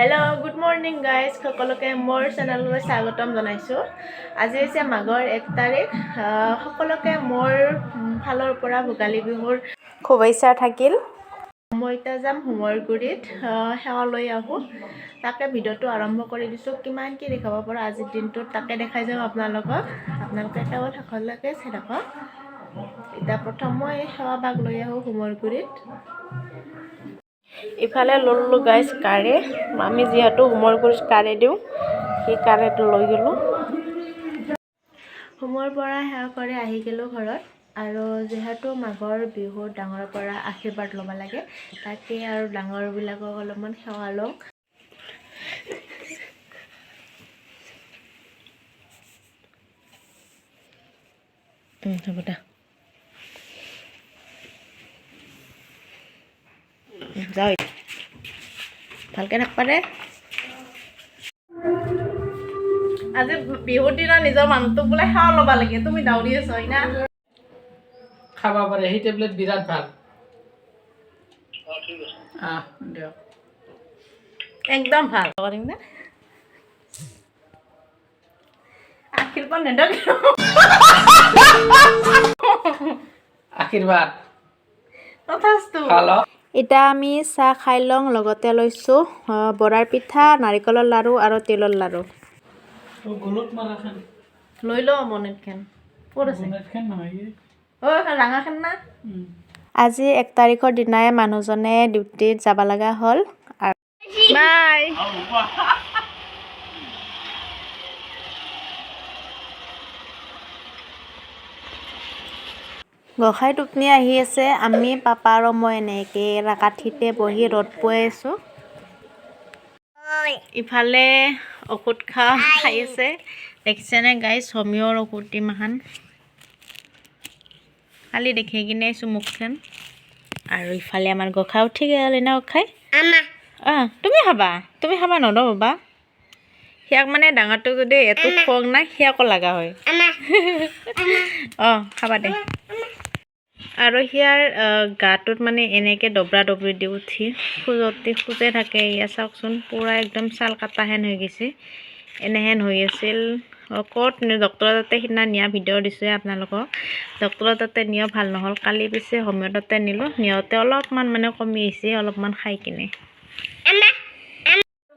Hello, good morning guys. সকলোকে মোৰ চেনেললৈ স্বাগতম জনাইছো। আজি হৈছে মাঘৰ 1 তাৰিখ। সকলোকে মোৰ ফালৰ পৰা ভোগালী বিহুৰ শুভেচ্ছা থাকিল। মই এতিয়া যাম হোমৰ গুৰিত সেৱা লৈ আহো। তাকে ভিডিঅ'টো আৰম্ভ কৰি দিছো। কিমান কি দেখাব পাৰো আজিৰ দিনটোত তাকে দেখাই যাম আপোনালোকক। আপোনালোকে কেৱল শেষলৈকে চাই থাকক। এতিয়া প্ৰথম মই সেৱা ভাগ লৈ আহো হোমৰ গুৰিত। ইফালে ললো গাইজ কাৰে আমি যিহেতু হোমৰ গুৰিত কাৰে দিওঁ সেই কাৰেটো লৈ গ'লো হোমৰ পৰা সেৱা কৰি আহি গ'লো ঘৰত আৰু যিহেতু মাঘৰ বিহুৰ ডাঙৰৰ পৰা আশীৰ্বাদ ল'ব লাগে তাকে আৰু ডাঙৰবিলাকক অলপমান সেৱা লওঁ হ'ব দা যাও ভালকে থাকবা দে আজি বিহুৰ দিনা নিজৰ মানুহটোক বোলে সেৱা ল'ব লাগে তুমি দাউৰি আছ না খাবা পাৰে সেই টেবলেট বিৰাট ভাল ঠিক আছে দিয়ক একদম ভাল কৰিম না আশীৰ্বাদ নেদক আশীৰ্বাদ তথাস্তু ভালো এতিয়া আমি চাহ খাই লওঁ লগতে লৈছো বৰাৰ পিঠা নাৰিকলৰ লাৰু আৰু তিলৰ লাৰু গলত মাৰাখান লৈ ল মনেতখান ক'ত আছে মনেতখান নহয় ঐ ৰাঙাখান না আজি 1 তাৰিখৰ দিনাই মানুহজনে ডিউটিত যাব লগা হ'ল বাই গোসাঁই টোপনি আহি আছে আমি পাপা আৰু মই এনেকে কাঠিতে বহি ৰ'দ পুৱাই আছো ইফালে ঔষধ খাই আছে দেখিছেনে গাইজ হোমিঅ'ৰ ঔষধ দিমাখান কালি দেখি কিনে আছো মুখখন আৰু ইফালে আমাৰ গোসাঁই উঠি গ'ল না গোসাঁই তুমি খাবা নদ বাবা সিয়াক মানে ডাঙৰটো যদি এটো খং নাই সিয়াকো লগা হয় খাবা দে আৰু সিয়াৰ গাটোত মানে এনেকে দবৰা দবৰি দি উঠি খোজে থাকে ইয়া চাওকচোন পুৰা একদম ছাল কাটাহেন হৈ গৈছে এনেহেন হৈ আছিল ক'ত ডক্টৰৰ তাতে সিদিনা নিয়া ভিডিঅ' দিছোঁ আপোনালোকক ডক্টৰৰ তাতে নিয়া ভাল নহ'ল কালি পিছে হোমিঅ' তাতে নিলোঁ নিওঁতে অলপমান মানে কমি আহিছে অলপমান খাই কিনে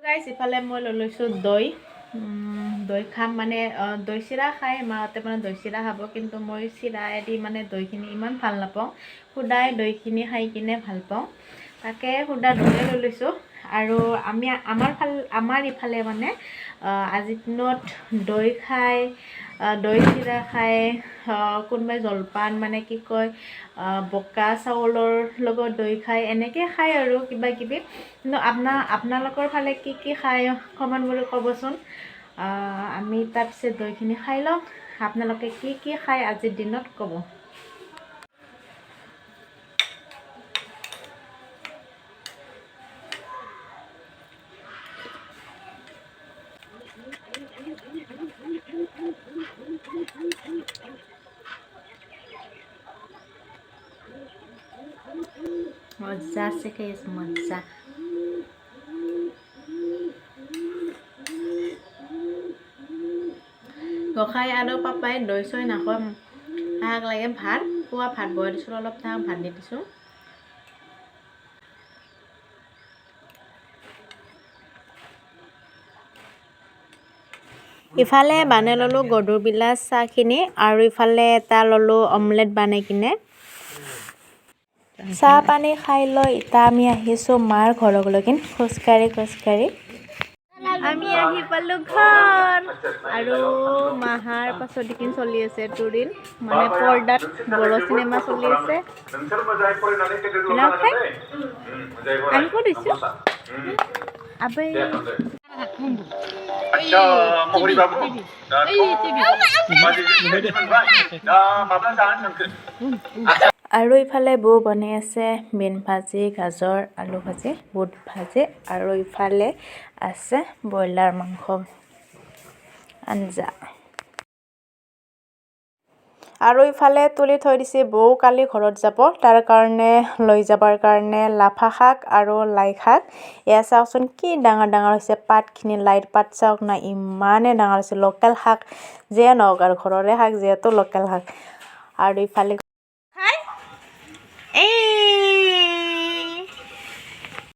গাইছ ইফালে মই লৈ লৈছোঁ দৈ খাম মানে দৈ চিৰা খাই মাহঁতে মানে দৈ চিৰা খাব কিন্তু মই চিৰায়েদি মানে দৈখিনি ইমান ভাল নাপাওঁ সুদাই দৈখিনি খাই কিনে ভাল পাওঁ তাকে সুদা দৈ লৈ লৈছোঁ আৰু আমাৰ ইফালে মানে আজিৰ দিনত দৈ খাই দৈ চিৰা খাই কোনোবাই জলপান মানে কি কয় বোকা চাউলৰ লগত দৈ খাই এনেকৈ খায় আৰু কিবা কিবি কিন্তু আপোনালোকৰ ফালে কি খায় কমেণ্ট কৰি ক'বচোন আমি তাৰপিছত দৈখিনি খাই লওঁ আপোনালোকে কি খায় আজিৰ দিনত ক'ব মজা আছে খাই মজা গোসাঁই আৰু পাপাই দৈ চৈ নাখায় তাহাক লাগে ভাত পুৱা ভাত বহাই দিছোঁ অলপ তাহাক ভাত দি দিছোঁ ইফালে বানাই ল'লোঁ গধুৰবিলা চাহখিনি আৰু ইফালে এটা ল'লোঁ অমলেট বানাই কিনে চাহ পানী খাই লৈ এতিয়া আমি আহিছোঁ মাৰ ঘৰলৈকে খোজকাঢ়ি আমি আহি পালোঁ ঘৰ আৰু মাহাৰ পাছত দিন চলি আছে টুৰিন মানে পৰ্দাত বড়ো চিনেমা চলি আছে আমি ক'ত দিছোঁ আবে আৰু ইফালে বৌ বনাই আছে বিন ভাজি গাজৰ আলু ভাজি বুট ভাজি আৰু ইফালে আছে ব্ৰইলাৰ মাংস আঞ্জা আৰু ইফালে তুলি থৈ দিছে বৌ কালি ঘৰত যাব তাৰ কাৰণে লৈ যাবৰ কাৰণে লাফা শাক আৰু লাই শাক এয়া চাওকচোন কি ডাঙৰ ডাঙৰ হৈছে পাতখিনি লাইৰ পাত চাওক না ইমানেই ডাঙৰ হৈছে লোকেল শাক যিয়ে নহওক আৰু ঘৰৰে শাক যিহেতু লোকেল শাক আৰু ইফালে এই